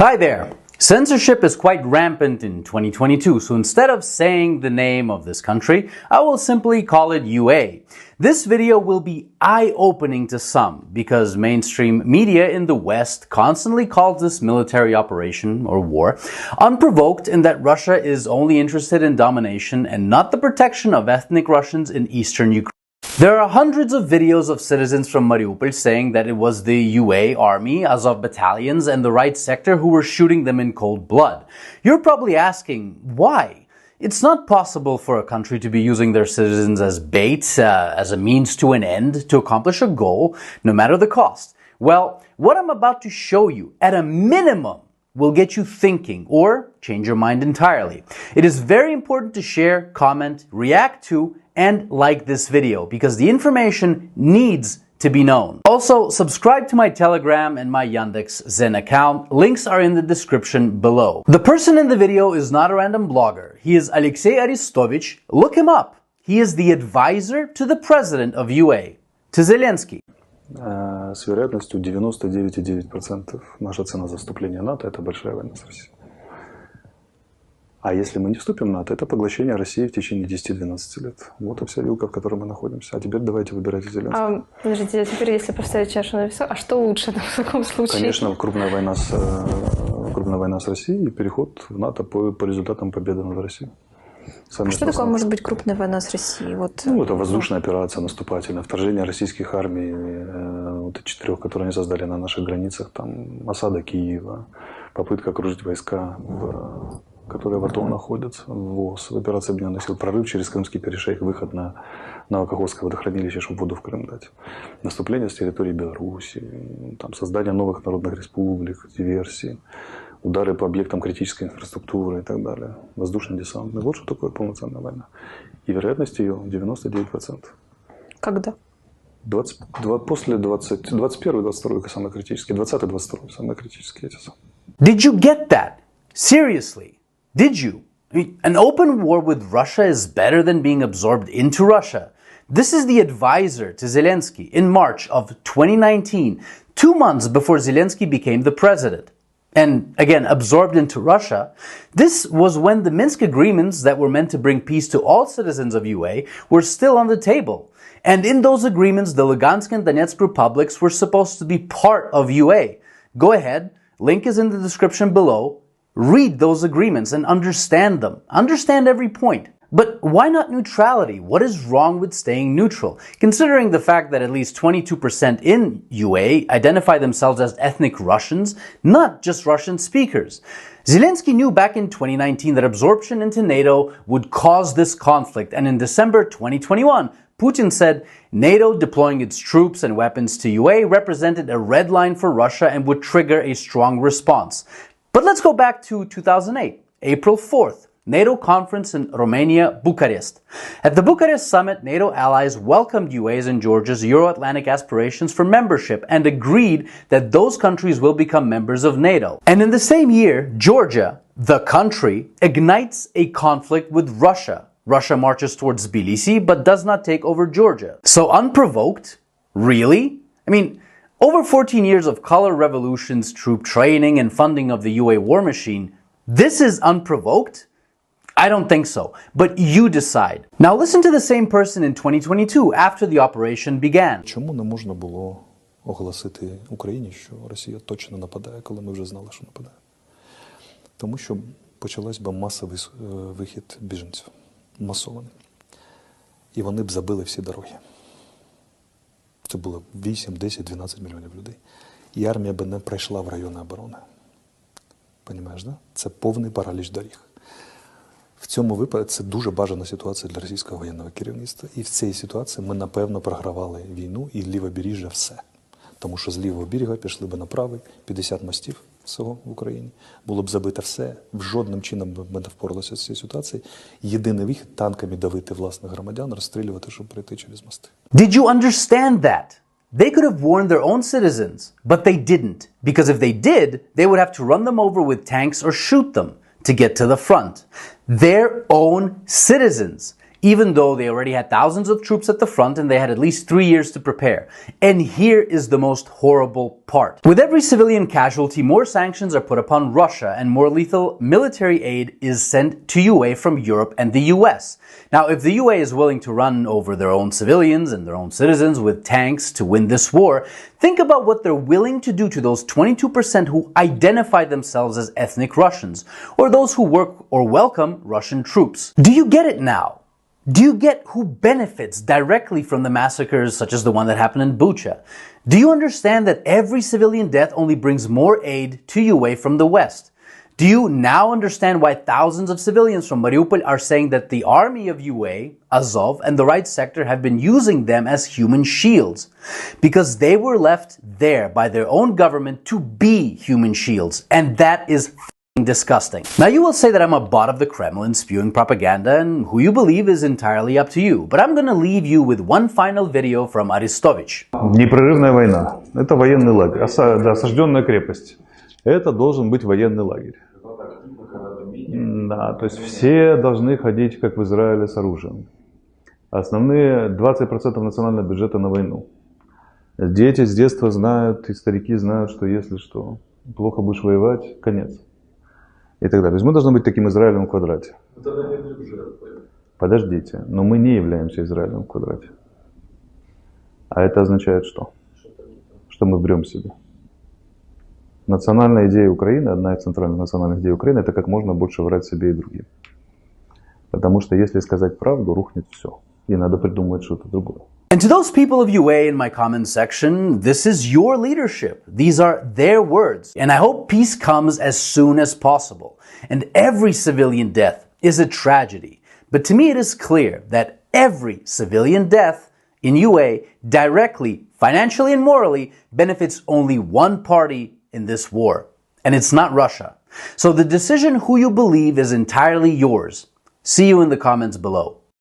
Hi there! Censorship is quite rampant in 2022, so instead of saying the name of this country, I will simply call it UA. This video will be eye-opening to some, because mainstream media in the West constantly calls this military operation, or war, unprovoked in that Russia is only interested in domination and not the protection of ethnic Russians in eastern Ukraine. There are hundreds of videos of citizens from Mariupol saying that it was the UA army, Azov battalions, and the right sector who were shooting them in cold blood. You're probably asking, why? It's not possible for a country to be using their citizens as bait, as a means to an end, to accomplish a goal, no matter the cost. Well, what I'm about to show you, at a minimum, will get you thinking or change your mind entirely. It is very important to share, comment, react to, and like this video because the information needs to be known. Also, subscribe to my Telegram and my Yandex Zen account. Links are in the description below. The person in the video is not a random blogger. He is Alexei Aristovich. Look him up. He is the advisor to the president of UA, to Zelensky. С вероятностью 99,9% наша цена за вступление в НАТО – это большая война с Россией. А если мы не вступим в НАТО, это поглощение России в течение 10-12 лет. Вот и вся вилка, в которой мы находимся. А теперь давайте выбирайте Зеленского. Подождите, а теперь если поставить чашу на весу, а что лучше в таком случае? Конечно, крупная война с Россией и переход в НАТО по результатам победы над Россией. А что такое может быть крупная война с Россией? Это воздушная операция наступательная, вторжение российских армий, четырех, которые они создали на наших границах, там осада Киева, попытка окружить войска, которые в АТО находятся, ВОЗ, операция Объединенных сил, прорыв через Крымский перешейк, выход на Каховское водохранилище, чтобы воду в Крым дать, наступление с территории Беларуси, там, создание новых народных республик, диверсии, удары по объектам критической инфраструктуры и так далее, воздушно-десантный. Вот что такое полноценная война. И вероятность ее 99%. Когда? После 21-22 самые критические, 20-22 самые критические. Did you get that? Seriously? Did you? I mean, an open war with Russia is better than being absorbed into Russia. This is the advisor to Zelensky in March of 2019, 2 months before Zelensky became the president. And again, absorbed into Russia. This was when the Minsk agreements that were meant to bring peace to all citizens of UA were still on the table. And in those agreements, the Lugansk and Donetsk republics were supposed to be part of UA. Go ahead, link is in the description below. Read those agreements and understand them. Understand every point. But why not neutrality? What is wrong with staying neutral? Considering the fact that at least 22% in UA identify themselves as ethnic Russians, not just Russian speakers. Zelensky knew back in 2019 that absorption into NATO would cause this conflict, and in December 2021, Putin said NATO deploying its troops and weapons to UA represented a red line for Russia and would trigger a strong response. But let's go back to 2008, April 4th, NATO conference in Romania, Bucharest. At the Bucharest summit, NATO allies welcomed UA's and Georgia's Euro-Atlantic aspirations for membership and agreed that those countries will become members of NATO. And in the same year, Georgia, the country, ignites a conflict with Russia. Russia marches towards Tbilisi but does not take over Georgia. So unprovoked? Really? I mean, over 14 years of color revolutions, troop training, and funding of the UA war machine, this is unprovoked? I don't think so, but you decide. Now listen to the same person in 2022 after the operation began. Чому не можна було оголосити Україні, що Росія точно нападає, коли ми вже знали, що нападає? Тому що почалась би масовий вихід біженців, масований. І вони б забили всі дороги. Це було 8, 10, 12 мільйонів людей. І армія би не пройшла в райони оборони. Понімаєш, да? Це повний параліч доріг. В цьому випадку це дуже бажана ситуація для російського воєнного керівництва. І в цій ситуації ми, напевно, програвали війну і лівобережжя все. Тому що з лівого берега пішли б на правий, 50 мостів всього в Україні. Було б забите все, в жодним чином ми не впоралися з цією ситуацією. Єдиний вихід – танками давити власних громадян, розстрілювати, щоб прийти через мости. Did you understand that? They could have warned their own citizens, but they didn't. Because if they did, they would have to run them over with tanks or shoot them to get to the front. Their own citizens. even though they already had thousands of troops at the front and they had at least 3 years to prepare. And here is the most horrible part. With every civilian casualty, more sanctions are put upon Russia and more lethal military aid is sent to UA from Europe and the US. Now, if the UA is willing to run over their own civilians and their own citizens with tanks to win this war, think about what they're willing to do to those 22% who identify themselves as ethnic Russians, or those who work or welcome Russian troops. Do you get it now? Do you get who benefits directly from the massacres such as the one that happened in Bucha? Do you understand that every civilian death only brings more aid to UA from the West? Do you now understand why thousands of civilians from Mariupol are saying that the army of UA, Azov, and the right sector have been using them as human shields? Because they were left there by their own government to be human shields, and that is disgusting. Now you will say that I'm a bot of the Kremlin spewing propaganda, and who you believe is entirely up to you, but I'm gonna leave you with one final video from Aristovich. Непрерывная война. Это военный лагерь. Осажденная крепость. Это должен быть военный лагерь. Да, то есть все должны ходить, как в Израиле, с оружием. Основные 20% национального бюджета на войну. Дети с детства знают, и старики знают, что если что, плохо будешь воевать, конец. И так далее. То есть мы должны быть таким Израилем в квадрате. Подождите, но мы не являемся Израилем в квадрате. А это означает что? Что мы врем себе. Национальная идея Украины, одна из центральных национальных идей Украины, это как можно больше врать себе и другим. Потому что если сказать правду, рухнет все. И надо придумывать что-то другое. And to those people of UA in my comment section, this is your leadership. These are their words. And I hope peace comes as soon as possible. And every civilian death is a tragedy. But to me it is clear that every civilian death in UA directly, financially and morally benefits only one party in this war. And it's not Russia. So the decision who you believe is entirely yours. See you in the comments below.